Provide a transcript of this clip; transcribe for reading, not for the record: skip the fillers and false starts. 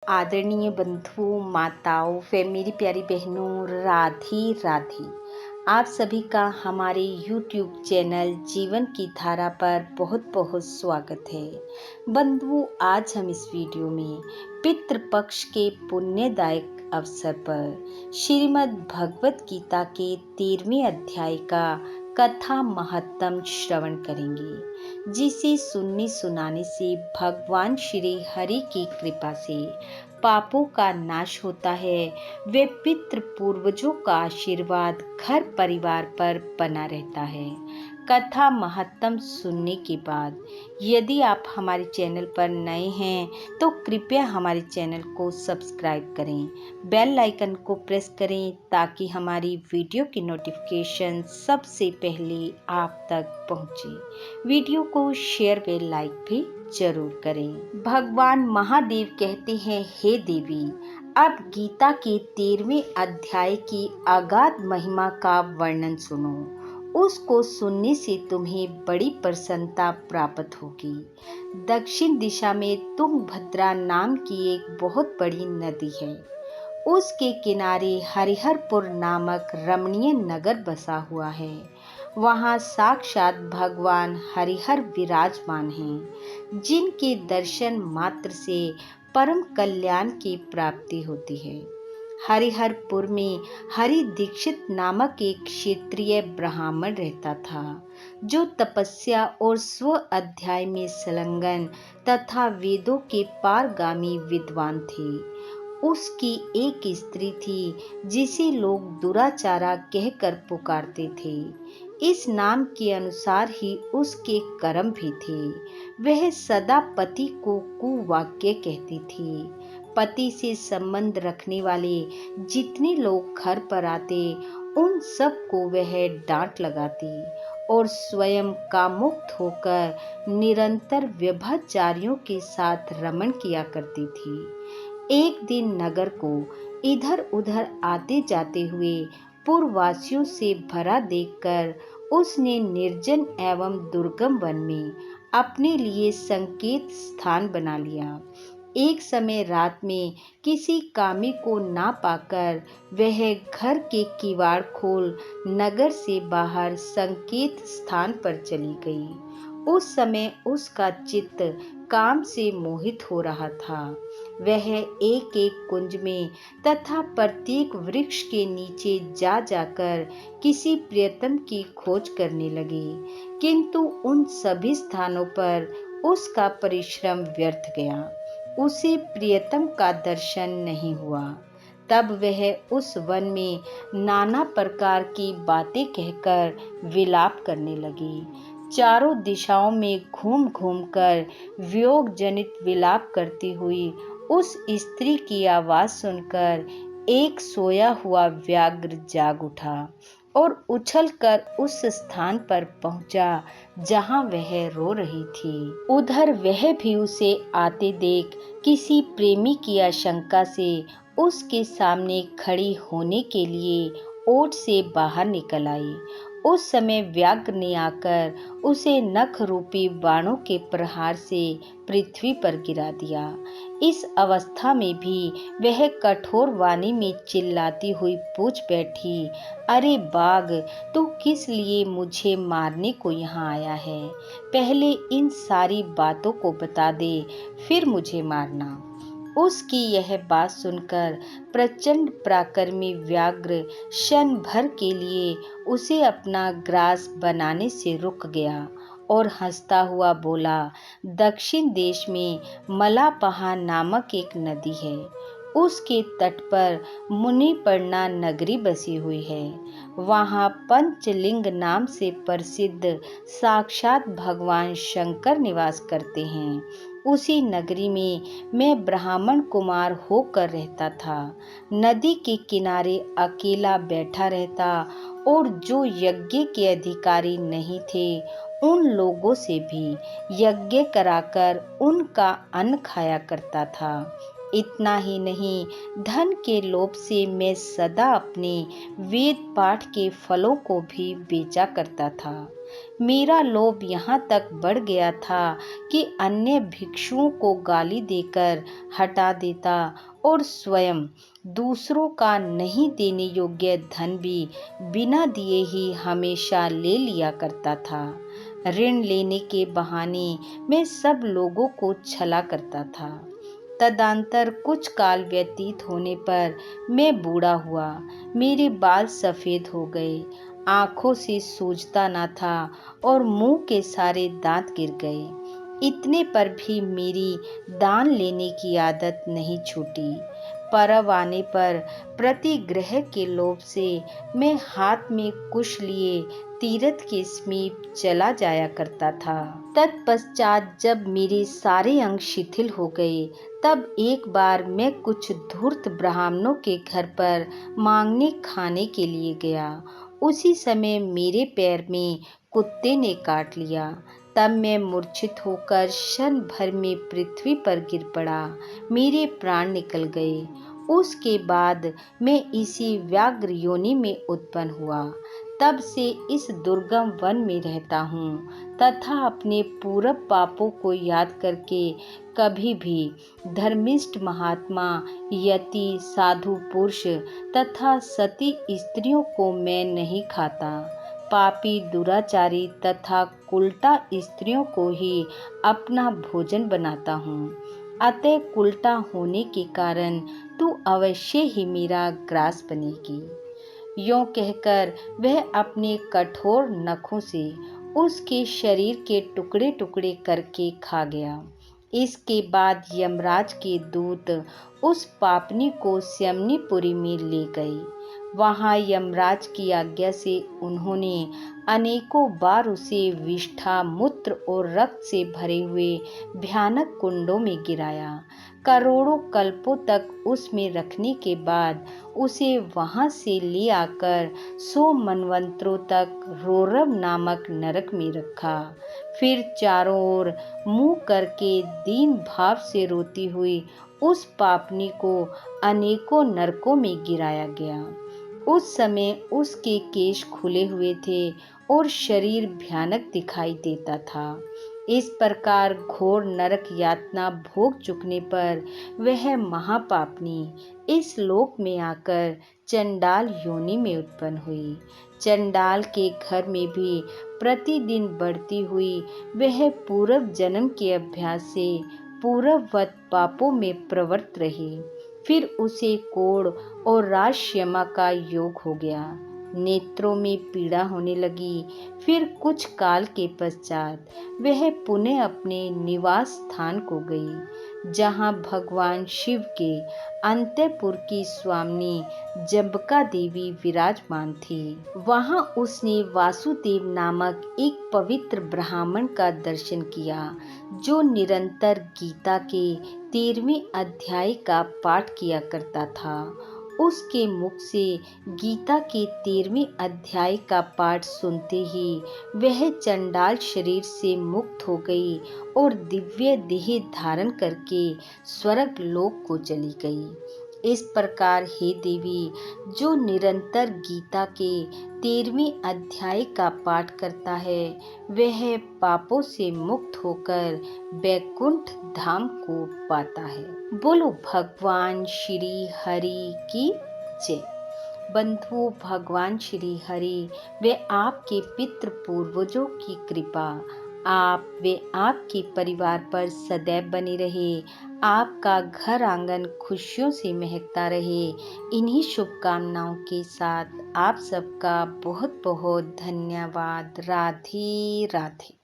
आदरणीय बंधुओं, माताओं व मेरी प्यारी बहनों, राधे राधे। आप सभी का हमारे YouTube चैनल जीवन की धारा पर बहुत बहुत स्वागत है। बंधुओं, आज हम इस वीडियो में पितृपक्ष के पुण्यदायक अवसर पर श्रीमद् भगवत गीता के 13वें अध्याय का कथा महत्तम श्रवण करेंगे, जिसे सुनने सुनाने से भगवान श्री हरि की कृपा से पापों का नाश होता है। वे पितृ पूर्वजों का आशीर्वाद घर परिवार पर बना रहता है। कथा महत्तम सुनने के बाद यदि आप हमारे चैनल पर नए हैं तो कृपया हमारे चैनल को सब्सक्राइब करें, बेल आइकन को प्रेस करें ताकि हमारी वीडियो की नोटिफिकेशन सबसे पहले आप तक पहुंचे। वीडियो को शेयर व लाइक भी जरूर करें। भगवान महादेव कहते हैं, हे देवी, अब गीता के 13वें अध्याय की अगाध महिमा का वर्णन सुनो। उसको सुनने से तुम्हें बड़ी प्रसन्नता प्राप्त होगी। दक्षिण दिशा में तुंगभद्रा नाम की एक बहुत बड़ी नदी है। उसके किनारे हरिहरपुर नामक रमणीय नगर बसा हुआ है। वहाँ साक्षात भगवान हरिहर विराजमान हैं, जिनके दर्शन मात्र से परम कल्याण की प्राप्ति होती है। हरिहरपुर में हरि दीक्षित नामक एक क्षेत्रीय ब्राह्मण रहता था, जो तपस्या और स्व अध्याय में संलग्न तथा वेदों के पारगामी विद्वान थे। उसकी एक स्त्री थी, जिसे लोग दुराचारा कहकर पुकारते थे। इस नाम के अनुसार ही उसके कर्म भी थे। वह सदा पति को कुवाक्य कहती थी। पति से संबंध रखने वाले जितने लोग घर पर आते, उन सबको वह डांट लगाती और स्वयं कामुक्त होकर निरंतर व्यभिचारियों के साथ रमण किया करती थी। एक दिन नगर को इधर उधर आते जाते हुए पूर्ववासियों से भरा देखकर उसने निर्जन एवं दुर्गम वन में अपने लिए संकेत स्थान बना लिया। एक समय रात में किसी कामी को ना पाकर वह घर के किवाड़ खोल नगर से बाहर संकेत स्थान पर चली गई। उस समय उसका चित्त काम से मोहित हो रहा था। वह एक एक कुंज में तथा प्रत्येक वृक्ष के नीचे जा जाकर किसी प्रियतम की खोज करने लगी, किंतु उन सभी स्थानों पर उसका परिश्रम व्यर्थ गया। उसे प्रियतम का दर्शन नहीं हुआ। तब वह उस वन में नाना प्रकार की बातें कहकर विलाप करने लगी। चारों दिशाओं में घूम घूम कर वियोग जनित विलाप करती हुई उस स्त्री की आवाज सुनकर एक सोया हुआ व्याघ्र जाग उठा और उछलकर उस स्थान पर पहुंचा जहां वह रो रही थी। उधर वह भी उसे आते देख किसी प्रेमी की आशंका से उसके सामने खड़ी होने के लिए ओट से बाहर निकल आई। उस समय व्याघ्र ने आकर उसे नख रूपी बाणों के प्रहार से पृथ्वी पर गिरा दिया। इस अवस्था में भी वह कठोर वाणी में चिल्लाती हुई पूछ बैठी, अरे बाघ, तू किस लिए मुझे मारने को यहाँ आया है? पहले इन सारी बातों को बता दे, फिर मुझे मारना। उसकी यह बात सुनकर प्रचंड पराक्रमी व्याघ्र क्षण भर के लिए उसे अपना ग्रास बनाने से रुक गया और हंसता हुआ बोला, दक्षिण देश में मलापहा नामक एक नदी है। उसके तट पर मुनिपर्णा नगरी बसी हुई है। वहाँ पंचलिंग नाम से प्रसिद्ध साक्षात भगवान शंकर निवास करते हैं। उसी नगरी में मैं ब्राह्मण कुमार होकर रहता था। नदी के किनारे अकेला बैठा रहता और जो यज्ञ के अधिकारी नहीं थे, उन लोगों से भी यज्ञ कराकर उनका अन्न खाया करता था। इतना ही नहीं, धन के लोभ से मैं सदा अपने वेद पाठ के फलों को भी बेचा करता था। मेरा लोभ यहाँ तक बढ़ गया था कि अन्य भिक्षुओं को गाली देकर हटा देता और स्वयं दूसरों का नहीं देने योग्य धन भी बिना दिए ही हमेशा ले लिया करता था। ऋण लेने के बहाने मैं सब लोगों को छला करता था। तदंतर कुछ काल व्यतीत होने पर मैं बूढ़ा हुआ। मेरे बाल सफ़ेद हो गए, आंखों से सूझता न था और मुंह के सारे दांत गिर गए। इतने पर भी मेरी दान लेने की आदत नहीं छूटी। पर्व आने पर प्रतिग्रह के लोभ से मैं हाथ में कुश लिए तीर्थ के समीप चला जाया करता था। तत्पश्चात जब मेरे सारे अंग शिथिल हो गए, तब एक बार मैं कुछ धूर्त ब्राह्मणों के घर पर मांगने खाने के लिए गया। उसी समय मेरे पैर में कुत्ते ने काट लिया। तब मैं मूर्छित होकर क्षण भर में पृथ्वी पर गिर पड़ा। मेरे प्राण निकल गए। उसके बाद मैं इसी व्याघ्र योनि में उत्पन्न हुआ। तब से इस दुर्गम वन में रहता हूँ तथा अपने पूर्व पापों को याद करके कभी भी धर्मिष्ठ महात्मा, यति, साधु पुरुष तथा सती स्त्रियों को मैं नहीं खाता। पापी, दुराचारी तथा कुलटा स्त्रियों को ही अपना भोजन बनाता हूँ। अतः कुलटा होने के कारण तू अवश्य ही मेरा ग्रास बनेगी। यों कहकर वह अपने कठोर नखों से उसके शरीर के टुकड़े टुकड़े करके खा गया। इसके बाद यमराज के दूत उस पापनी को स्यमनीपुरी में ले गए। वहां यमराज की आज्ञा से उन्होंने अनेकों बार उसे विष्ठा, मूत्र और रक्त से भरे हुए भयानक कुंडों में गिराया। करोड़ों कल्पों तक उसमें रखने के बाद उसे वहां से ले आकर 100 मनवंतरों तक रोरव नामक नरक में रखा। फिर चारों ओर मुंह करके दीन भाव से रोती हुई उस पापनी को अनेकों नरकों में गिराया गया। उस समय उसके केश खुले हुए थे और शरीर भयानक दिखाई देता था। इस प्रकार घोर नरक यातना भोग चुकने पर वह महापापनी इस लोक में आकर चंडाल योनि में उत्पन्न हुई। चंडाल के घर में भी प्रतिदिन बढ़ती हुई वह पूर्व जन्म के अभ्यास से पूर्ववत पापों में प्रवृत्त रही। फिर उसे कोढ़ और राजश्यमा का योग हो गया। नेत्रों में पीड़ा होने लगी। फिर कुछ काल के पश्चात वह पुनः अपने निवास स्थान को गई, जहाँ भगवान शिव के अंतःपुर की स्वामिनी जम्बिका देवी विराजमान थी। वहाँ उसने वासुदेव नामक एक पवित्र ब्राह्मण का दर्शन किया, जो निरंतर गीता के 13वें अध्याय का पाठ किया करता था। उसके मुख से गीता के 13वें अध्याय का पाठ सुनते ही वह चंडाल शरीर से मुक्त हो गई और दिव्य देह धारण करके स्वर्ग लोक को चली गई। इस प्रकार हे देवी, जो निरंतर गीता के 13वें अध्याय का पाठ करता है, वह पापों से मुक्त होकर वैकुंठ धाम को पाता है। बोलो भगवान श्री हरि की जय। बंधु, भगवान श्री हरि वे आपके पितृ पूर्वजों की कृपा आप वे आपके परिवार पर सदैव बनी रहे। आपका घर आंगन खुशियों से महकता रहे। इन्हीं शुभकामनाओं के साथ आप सबका बहुत बहुत धन्यवाद। राधे राधे।